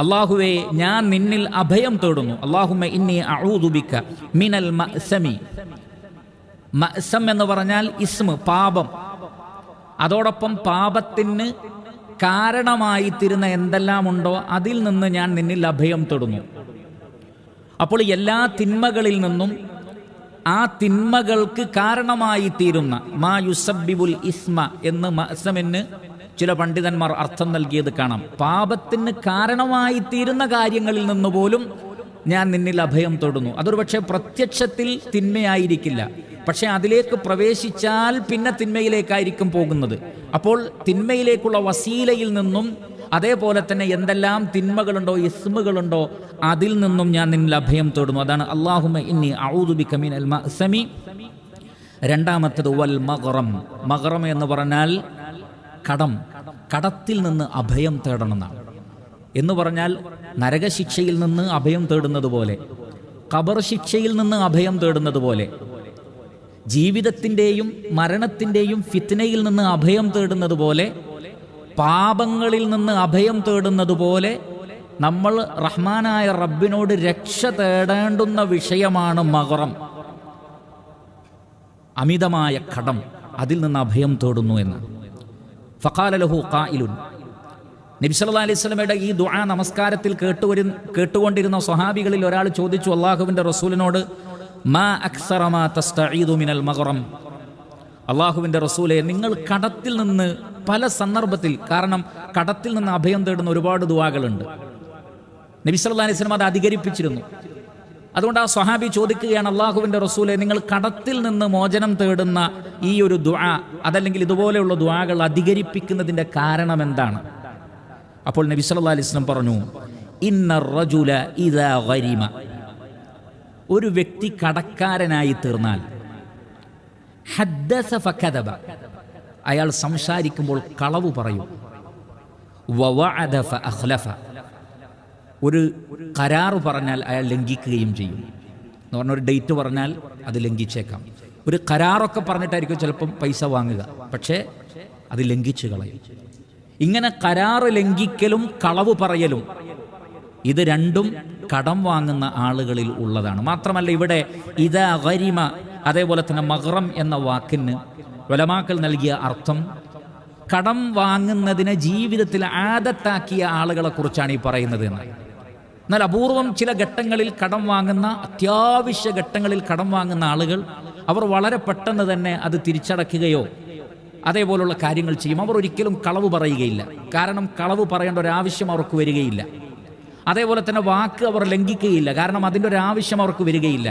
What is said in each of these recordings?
അല്ലാഹുവേ ഞാൻ നിന്നിൽ അഭയം തേടുന്നു. അല്ലാഹുമ്മ ഇന്നി അഊദു ബിക മിനൽ മഅ്സമി. മഅ്സം എന്ന് പറഞ്ഞാൽ ഇസ്മ, പാപം. അതോടൊപ്പം പാപത്തിന് കാരണമായി തീരുന്ന എന്തെല്ലാം ഉണ്ടോ അതിൽ നിന്ന് ഞാൻ നിന്നിൽ അഭയം തേടുന്നു. അപ്പോൾ എല്ലാ തിന്മകളിൽ നിന്നും ആ തിന്മകൾക്ക് കാരണമായി തീരുന്ന മാ യുസബ്ബിബുൽ ഇസ്മ എന്ന് മഅ്സമിന് ചില പണ്ഡിതന്മാർ അർത്ഥം നൽകിയത് കാണാം. പാപത്തിന് കാരണമായി തീരുന്ന കാര്യങ്ങളിൽ നിന്ന് പോലും ഞാൻ നിന്നിൽ അഭയം തൊടുന്നു. അതൊരു പക്ഷേ പ്രത്യക്ഷത്തിൽ തിന്മയായിരിക്കില്ല, പക്ഷെ അതിലേക്ക് പ്രവേശിച്ചാൽ പിന്നെ തിന്മയിലേക്കായിരിക്കും പോകുന്നത്. അപ്പോൾ തിന്മയിലേക്കുള്ള വസീലയിൽ നിന്നും അതേപോലെ തന്നെ എന്തെല്ലാം തിന്മകളുണ്ടോ ഇസ്മുകളുണ്ടോ അതിൽ നിന്നും ഞാൻ നിന്നിൽ അഭയം തേടുന്നു. അതാണ് അല്ലാഹുമ്മ ഇന്നി അഊദു ബിക മിനൽ മഅ്സമി. രണ്ടാമത്തേത് വൽ മഗ്റം. മഗ്റം എന്ന് പറഞ്ഞാൽ കടത്തിൽ നിന്ന് അഭയം തേടണമെന്നാണ്. എന്ന് പറഞ്ഞാൽ നരകശിക്ഷയിൽ നിന്ന് അഭയം തേടുന്നത് പോലെ, ഖബർ ശിക്ഷയിൽ നിന്ന് അഭയം തേടുന്നത് പോലെ, ജീവിതത്തിൻ്റെയും മരണത്തിൻ്റെയും ഫിത്നയിൽ നിന്ന് അഭയം തേടുന്നത് പോലെ, പാപങ്ങളിൽ നിന്ന് അഭയം തേടുന്നത് പോലെ നമ്മൾ റഹ്മാനായ റബ്ബിനോട് രക്ഷ തേടേണ്ടുന്ന വിഷയമാണ് മഗ്റം. അമിതമായ കടം, അതിൽ നിന്ന് അഭയം തേടുന്നു എന്ന്. ഫഖാല ലഹു ഖായിലുൻ. നബി സല്ലല്ലാഹു അലൈഹി വസല്ലമയുടെ ഈ ദുആ നമസ്കാരത്തിൽ കേട്ടുകൊണ്ടിരുന്ന സ്വഹാബികളിൽ ഒരാൾ ചോദിച്ചു അല്ലാഹുവിൻ്റെ റസൂലിനോട്, മാ അക്സറ മാ തസ്തഈദു മിനൽ മഗ്റം. അല്ലാഹുവിൻ്റെ റസൂലെ, നിങ്ങൾ കടത്തിൽ നിന്ന് പല സന്ദർഭത്തിൽ, കാരണം കടത്തിൽ നിന്ന് അഭയം തേടുന്ന ഒരുപാട് ദുആകളുണ്ട്. നബി സല്ലല്ലാഹു അലൈഹി വസല്ലം അത് അധികരിപ്പിച്ചിരുന്നു. അതുകൊണ്ട് ആ സ്വഹാബി ചോദിക്കുകയാണ്, അല്ലാഹുവിൻ്റെ റസൂലെ, നിങ്ങൾ കടത്തിൽ നിന്ന് മോചനം തേടുന്ന ഈ ഒരു ദുആ, അതല്ലെങ്കിൽ ഇതുപോലെയുള്ള ദുആകൾ അധികരിപ്പിക്കുന്നതിൻ്റെ കാരണം എന്താണ്? അപ്പോൾ നബി സല്ലല്ലാഹു അലൈഹി വസല്ലം പറഞ്ഞു, ഇന്നർ റജുല ഇദാ ഗരിമ. ഒരു വ്യക്തി കടക്കാരനായി തീർന്നാൽ, ഹദ്ദസ ഫകദബ, അയാൾ സംസാരിക്കുമ്പോൾ കളവ് പറയും, വവഅദ ഫഅഖ്ലഫ, ഒരു കരാറ് പറഞ്ഞാൽ അയാൾ ലംഘിക്കുകയും ചെയ്യും. എന്ന് പറഞ്ഞ ഒരു ഡേറ്റ് പറഞ്ഞാൽ അത് ലംഘിച്ചേക്കാം. ഒരു കരാറൊക്കെ പറഞ്ഞിട്ടായിരിക്കും ചിലപ്പം പൈസ വാങ്ങുക, പക്ഷേ അത് ലംഘിച്ചു കളയും. ഇങ്ങനെ കരാറ് ലംഘിക്കലും കളവ് പറയലും ഇത് രണ്ടും കടം വാങ്ങുന്ന ആളുകളിൽ ഉള്ളതാണ്. മാത്രമല്ല ഇവിടെ ഇദാ ഗരിമ, അതേപോലെ തന്നെ മഗ്റം എന്ന വാക്കിന് ഉലമാക്കൾ നൽകിയ അർത്ഥം കടം വാങ്ങുന്നതിനെ ജീവിതത്തിൽ ആദത്താക്കിയ ആളുകളെ കുറിച്ചാണ് ഈ പറയുന്നത് എന്ന്. എന്നാൽ അപൂർവം ചില ഘട്ടങ്ങളിൽ കടം വാങ്ങുന്ന, അത്യാവശ്യ ഘട്ടങ്ങളിൽ കടം വാങ്ങുന്ന ആളുകൾ അവർ വളരെ പെട്ടെന്ന് തന്നെ അത് തിരിച്ചടയ്ക്കുകയോ അതേപോലുള്ള കാര്യങ്ങൾ ചെയ്യും. അവർ ഒരിക്കലും കളവ് പറയുകയില്ല, കാരണം കളവ് പറയേണ്ട ഒരാവശ്യം അവർക്ക് വരികയില്ല. അതേപോലെ തന്നെ വാക്ക് അവർ ലംഘിക്കുകയില്ല, കാരണം അതിൻ്റെ ഒരു ആവശ്യം അവർക്ക് വരികയില്ല.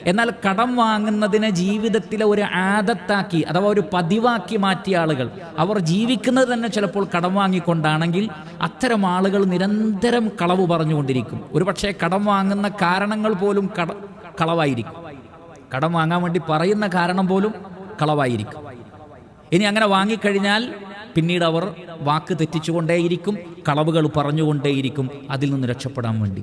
എന്നാൽ കടം വാങ്ങുന്നതിനെ ജീവിതത്തിലെ ഒരു ആദത്താക്കി, അഥവാ ഒരു പതിവാക്കി മാറ്റിയ ആളുകൾ, അവർ ജീവിക്കുന്നത് തന്നെ ചിലപ്പോൾ കടം വാങ്ങിക്കൊണ്ടാണെങ്കിൽ അത്തരം ആളുകൾ നിരന്തരം കളവ് പറഞ്ഞുകൊണ്ടിരിക്കും. ഒരു പക്ഷേ കടം വാങ്ങുന്ന കാരണങ്ങൾ പോലും കളവായിരിക്കും. കടം വാങ്ങാൻ വേണ്ടി പറയുന്ന കാരണം പോലും കളവായിരിക്കും. ഇനി അങ്ങനെ വാങ്ങിക്കഴിഞ്ഞാൽ പിന്നീട് അവർ വാക്ക് തെറ്റിച്ചുകൊണ്ടേയിരിക്കും, കളവുകൾ പറഞ്ഞുകൊണ്ടേയിരിക്കും അതിൽ നിന്ന് രക്ഷപ്പെടാൻ വേണ്ടി.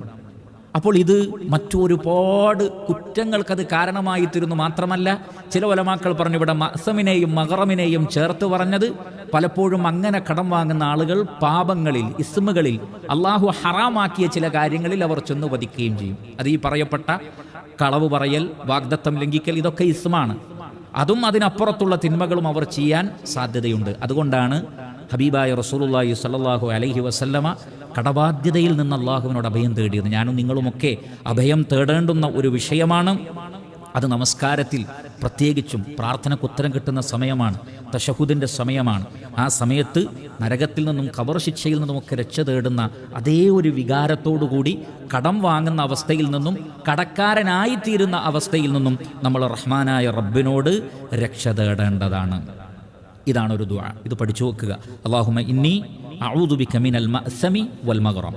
അപ്പോൾ ഇത് മറ്റൊരുപാട് കുറ്റങ്ങൾക്കത് കാരണമായി തീരുന്നു. മാത്രമല്ല ചില ഉലമാക്കൾ പറഞ്ഞു, ഇവിടെ മഅ്സമിനെയും മഗ്റമിനെയും ചേർത്ത് പറഞ്ഞത് പലപ്പോഴും അങ്ങനെ കടം വാങ്ങുന്ന ആളുകൾ പാപങ്ങളിൽ, ഇസ്മുകളിൽ, അള്ളാഹു ഹറാമാക്കിയ ചില കാര്യങ്ങളിൽ അവർ ചെന്നു പതിക്കുകയും ചെയ്യും. അത് ഈ പറയപ്പെട്ട കളവ് പറയൽ, വാഗ്ദത്തം ലംഘിക്കൽ, ഇതൊക്കെ ഇസ്മാണ്. അതും അതിനപ്പുറത്തുള്ള തിന്മകളും അവർ ചെയ്യാൻ സാധ്യതയുണ്ട്. അതുകൊണ്ടാണ് ഹബീബായ റസൂലുള്ളാഹി സ്വല്ലല്ലാഹു അലൈഹി വസല്ലമ കടബാധ്യതയിൽ നിന്ന് അള്ളാഹുവിനോട് അഭയം തേടിയത്. ഞാനും നിങ്ങളുമൊക്കെ അഭയം തേടേണ്ടുന്ന ഒരു വിഷയമാണ്. അത് നമസ്കാരത്തിൽ പ്രത്യേകിച്ചും പ്രാർത്ഥനയ്ക്ക് ഉത്തരം കിട്ടുന്ന സമയമാണ്, തശഹുദിൻ്റെ സമയമാണ്. ആ സമയത്ത് നരകത്തിൽ നിന്നും ഖബർ ശിക്ഷയിൽ നിന്നുമൊക്കെ രക്ഷ തേടുന്ന അതേ ഒരു വികാരത്തോടുകൂടി കടം വാങ്ങുന്ന അവസ്ഥയിൽ നിന്നും കടക്കാരനായിത്തീരുന്ന അവസ്ഥയിൽ നിന്നും നമ്മൾ റഹ്മാനായ റബ്ബിനോട് രക്ഷ തേടേണ്ടതാണ്. ഇതാണ് ഒരു ദുആ. ഇത് പഠിച്ചു വെക്കുക. അല്ലാഹുമ്മ ഇന്നി അഊദു ബിക മിനൽ മഅ്സമി വൽ മഗ്റം.